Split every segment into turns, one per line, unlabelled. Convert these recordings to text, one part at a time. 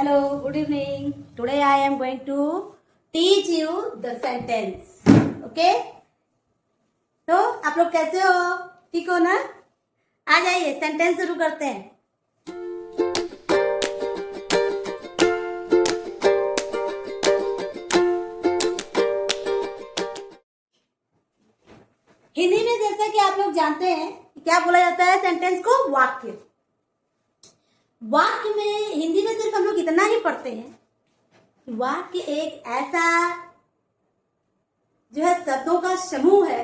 Hello, good evening. Today I am going to teach you the sentence. Okay? तो आप लोग कैसे हो? ठीक हो ना? आ जाइए, सेंटेंस शुरू करते हैं. हिंदी में जैसा कि आप लोग जानते हैं क्या बोला जाता है सेंटेंस को? वाक्य. वाक्य में हिंदी में सिर्फ हम लोग इतना ही पढ़ते हैं. वाक्य एक ऐसा जो है शब्दों का समूह है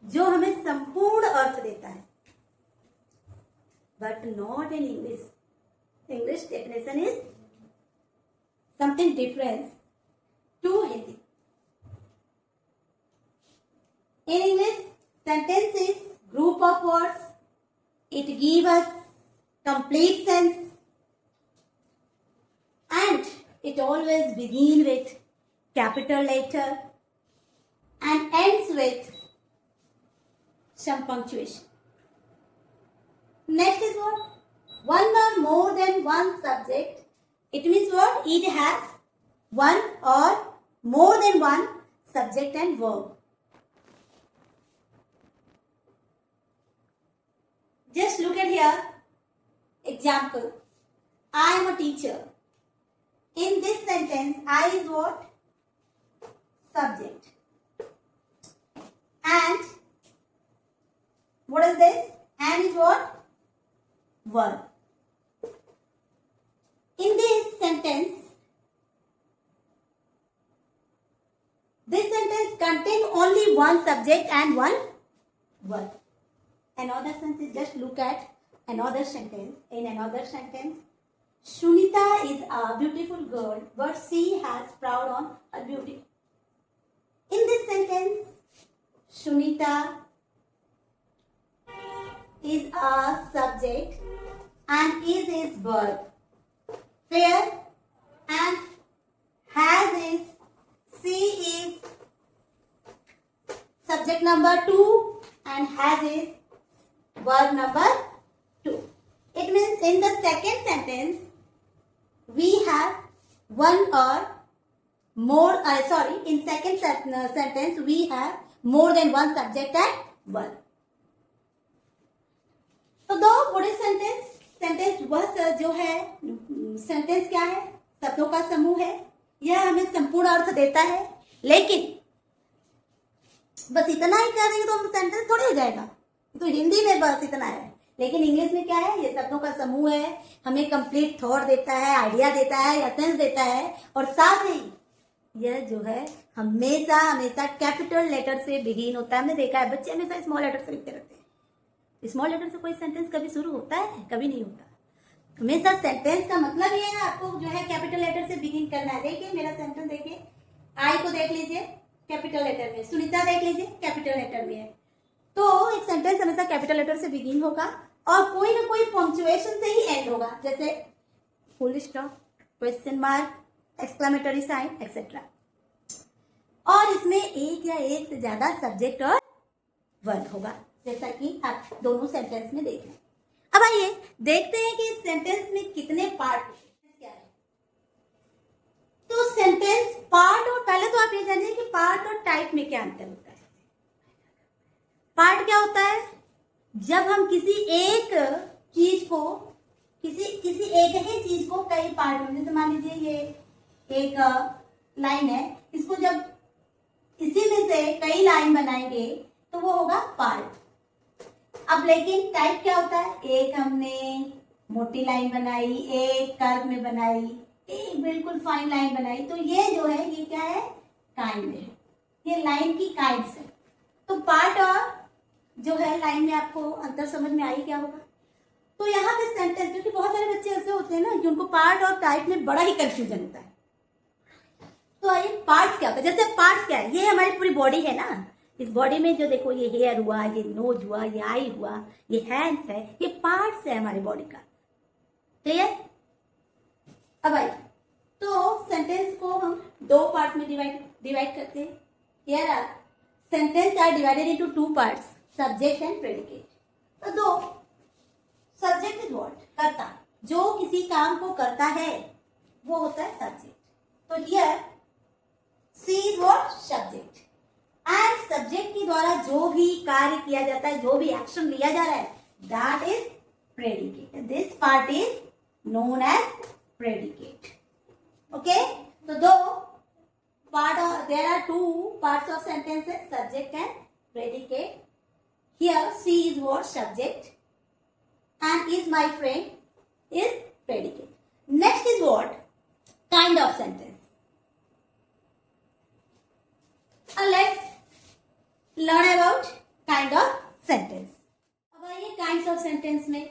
जो हमें संपूर्ण अर्थ देता है. But not in English. English definition is something different to Hindi. In English, sentence is group of words. It gives us complete sense, and it always begins with capital letter and ends with some punctuation. Next is what? One or more than one subject. It means what? It has one or more than one subject and verb. Just look at here. Example. I am a teacher. In this sentence, I is what? Subject. And what is this? And is what? Verb. In this sentence contains only one subject and one verb. Another sentence, just look at another sentence. In another sentence, Sunita is a beautiful girl, but she has proud on her beauty. In this sentence, Sunita is a subject and is verb. Where and has is, she is subject number 2 and has is verb number 2. It means in the second sentence we have one or more, in second sentence we have more than one subject and verb. तो दो बड़े sentence वह जो है sentence क्या है? शब्दों का समूह है. यह हमें संपूर्ण अर्थ देता है. लेकिन बस इतना ही कर देंगे तो सेंटेंस थोड़ी हो जाएगा. तो हिंदी में बस इतना है. लेकिन इंग्लिश में क्या है? ये शब्दों का समूह है. हमें कंप्लीट थॉट देता है, आइडिया देता है, एसेंस देता है. और साथ ही यह जो है हमेशा कैपिटल लेटर से बिगिन होता है. हमने देखा है बच्चे हमेशा स्मॉल लेटर से लिखते रहते हैं. स्मॉल लेटर से कोई सेंटेंस कभी शुरू होता है? कभी नहीं होता. हमेशा सेंटेंस का मतलब ये है आपको जो है कैपिटल लेटर से बिगिन करना है. देखिए मेरा सेंटेंस देखिए. आई को देख लीजिए कैपिटल लेटर में. सुनीता देख लीजिए कैपिटल लेटर में है. तो एक सेंटेंस हमेशा कैपिटल लेटर से बिगिन होगा और कोई ना कोई पंक्चुएशन से ही एंड होगा. जैसे full stop, question mark, exclamatory sign etcetera. और इसमें एक या एक से ज्यादा सब्जेक्ट और वर्ब होगा, जैसा कि आप दोनों सेंटेंस में देख रहे हैं. अब आइए देखते हैं कि इस सेंटेंस में कितने पार्ट क्या है. तो सेंटेंस पार्ट और पहले तो आप ये जानिए कि पार्ट और टाइप में क्या अंतर होता है. पार्ट क्या होता है? जब हम किसी एक चीज को किसी एक ही चीज को कई पार्ट में, जैसे मान लीजिए ये एक लाइन है, इसको जब इसी में से कई लाइन बनाएंगे तो वो होगा पार्ट. अब लेकिन टाइप क्या होता है? एक हमने मोटी लाइन बनाई, एक कर्व में बनाई, एक बिल्कुल फाइन लाइन बनाई. तो ये जो है ये क्या है? काइंड है. ये लाइन की काइंड्स है. तो पार्ट और जो है लाइन में आपको अंतर समझ में आई क्या होगा? तो यहाँ पे सेंटेंस, क्योंकि बहुत सारे बच्चे ऐसे होते हैं ना कि उनको पार्ट और टाइप में बड़ा ही कंफ्यूजन होता है. तो आइए पार्ट्स क्या होता है. जैसे पार्ट्स क्या है? ये हमारी पूरी बॉडी है ना. इस बॉडी में जो देखो ये हेयर हुआ, ये नोज हुआ, ये आई हुआ, ये हैंड्स है, ये पार्ट्स है हमारी बॉडी का. क्लियर? अब आइए तो सेंटेंस को हम दो पार्ट में डिवाइड करते हैं. Here are sentence are divided into two parts, subject and predicate. तो दो सब्जेक्ट इज व्हाट? कर्ता, जो किसी काम को करता है. वो होता है सब्जेक्ट। तो here see is what? Subject. And subject के द्वारा जो भी कार्य किया जाता है, जो भी एक्शन लिया जा रहा है, that is predicate. This part is known as predicate. Okay, तो दो part of, there are two parts of sentences, subject and predicate. Here she is what? Subject, and is my friend is predicate. Next is what? Kind of sentence. Let's learn about kind of sentence. अब आइए kinds of sentence में.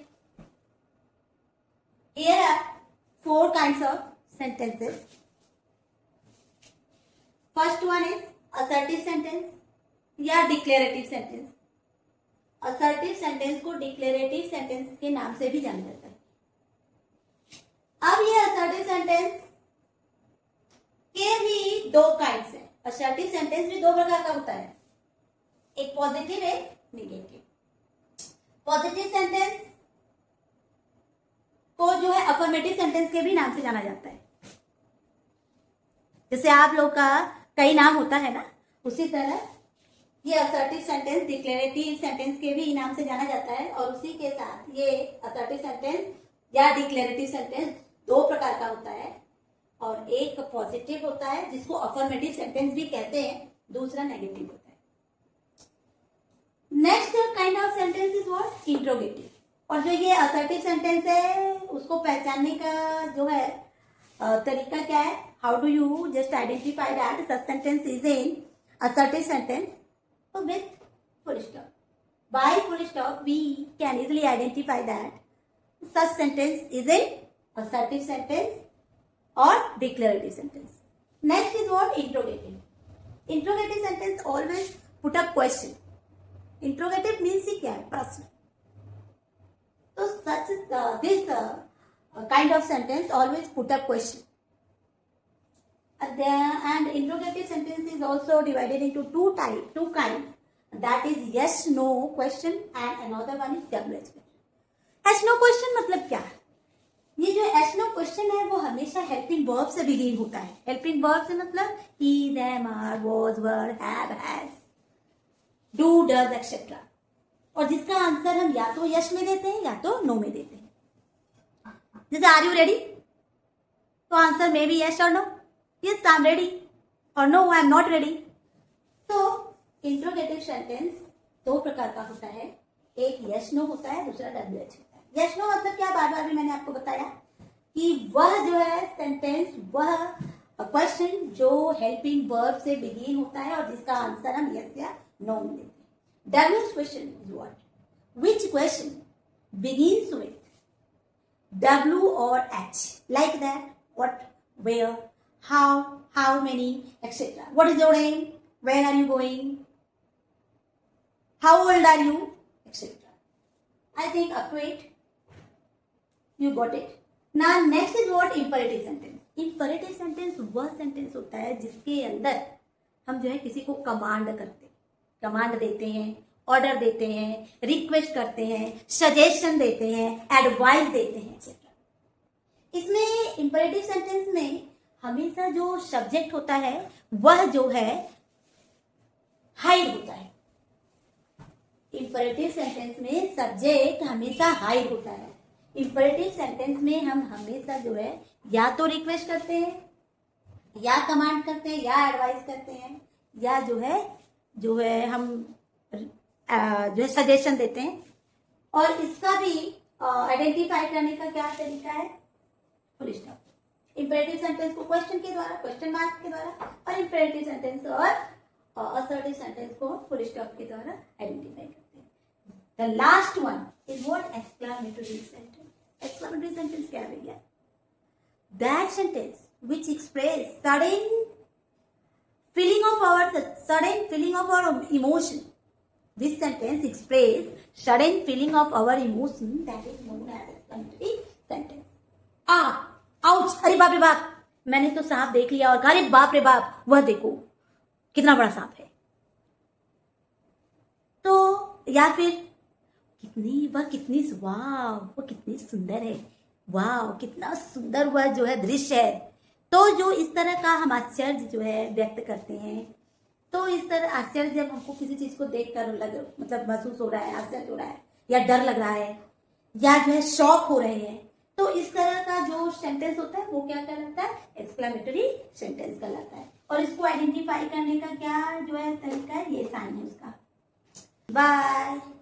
Here are 4 kinds of sentences. First one is assertive sentence या declarative sentence. Assertive sentence को declarative sentence के नाम से भी जाना जाता है। अब ये असर्टिव सेंटेंस के भी 2 काइंड्स हैं। असर्टिव सेंटेंस भी 2 प्रकार का होता है, एक पॉजिटिव एक नेगेटिव। पॉजिटिव सेंटेंस को जो है अफर्मेटिव सेंटेंस के भी नाम से जाना जाता है। जैसे आप लोग का कई नाम होता है ना, उसी तरह ये असर्टिव सेंटेंस डिक्लेरेटिव सेंटेंस के भी नाम से जाना जाता है। और उसी के साथ ये असर्टिव सेंटेंस या डिक्लेरेटिव सेंटेंस 2 प्रकार का होता है, और एक पॉजिटिव होता है जिसको अफर्मेटिव सेंटेंस भी कहते हैं, दूसरा नेगेटिव होता है। Next kind of sentence is what? Interrogative. और जो ये असर्टिव सेंटेंस है उसको पहचानने का जो है तरीका क्या है? How do you just identify that such sentence is in assertive sentence? So with full stop. By full stop, we can easily identify that such sentence is in assertive sentence or declarative sentence. Next is what? Interrogative. Interrogative sentence always put up question. Interrogative means क्या है? प्रश्न। तो such this kind of sentence always put up question. And interrogative sentence is also divided into 2 kinds. That is yes no question and another one is WH question. Yes no question मतलब क्या है? ये जो yes no question है वो हमेशा helping verb से begin होता है। helping verb से मतलब is, am, are, was, were, have, has, do, does, etc. और जिसका आंसर हम या तो यस में देते हैं या तो नो में देते हैं। जैसे आर यू रेडी, तो आंसर मे बी यस और no. Yes I am ready, और no I am not ready. तो इंट्रोगेटिव सेंटेंस 2 प्रकार का होता है, एक यस नो होता है, दूसरा WH होता है। यस नो मतलब क्या? बार बार भी मैंने आपको बताया कि वह जो है सेंटेंस, वह क्वेश्चन जो हेल्पिंग वर्ब से बिगिन होता है और जिसका आंसर हम यस या नो में देते हैं। WH question is what? Which question begins with W or H, like that. What, where, how many, etc. What is your name? Where are you going? How old are you? Etc. I think up to it you got it. Now next is what? Imperative sentence. Imperative sentence वह sentence होता है जिसके अंदर हम जो है किसी को कमांड करते हैं, कमांड देते हैं, ऑर्डर देते हैं, रिक्वेस्ट करते हैं, सजेशन देते हैं, एडवाइस देते हैं, एक्सेट्रा। इसमें इंपरेटिव सेंटेंस में हमेशा जो सब्जेक्ट होता है वह जो है हाइड होता है। इंपरेटिव सेंटेंस में सब्जेक्ट हमेशा हाइड होता है। इंपरेटिव सेंटेंस में हम हमेशा जो है या तो रिक्वेस्ट करते हैं, या कमांड करते हैं, या एडवाइस करते हैं, या जो है हम जो है सजेशन देते हैं। और इसका भी आइडेंटिफाई करने का क्या तरीका है? Full stop. इंपरेटिव सेंटेंस को क्वेश्चन के द्वारा, क्वेश्चन मार्क के द्वारा, और इंपरेटिव सेंटेंस और असर्टिव सेंटेंस को फुल स्टॉप के द्वारा आइडेंटिफाई करते हैं। The last one is what? Exclamatory sentence. Exclamatory sentence क्या है भैया? That sentence which express sudden feeling of our emotion. This sentence express sudden feeling of our emotion, that is known as exclamatory sentence. ouch, अरे बाप रे बाप, मैंने तो सांप देख लिया, और अरे बाप रे बाप, वह देखो कितना बड़ा सांप है। तो या फिर वह कितनी सुंदर है, वाह कितना सुंदर वह जो है दृश्य है। तो जो इस तरह का हम आश्चर्य जो है व्यक्त करते हैं, तो इस तरह आश्चर्य जब हमको किसी चीज को देखकर मतलब महसूस हो रहा है, आश्चर्य हो रहा है या डर लग रहा है या जो है शॉक हो रहे हैं, तो इस तरह का जो सेंटेंस होता है वो क्या कहलाता है, एक्सक्लेमेटरी सेंटेंस कहलाता है। और इसको आइडेंटिफाई करने का क्या जो है तरीका है, ये साइन है उसका। बाय।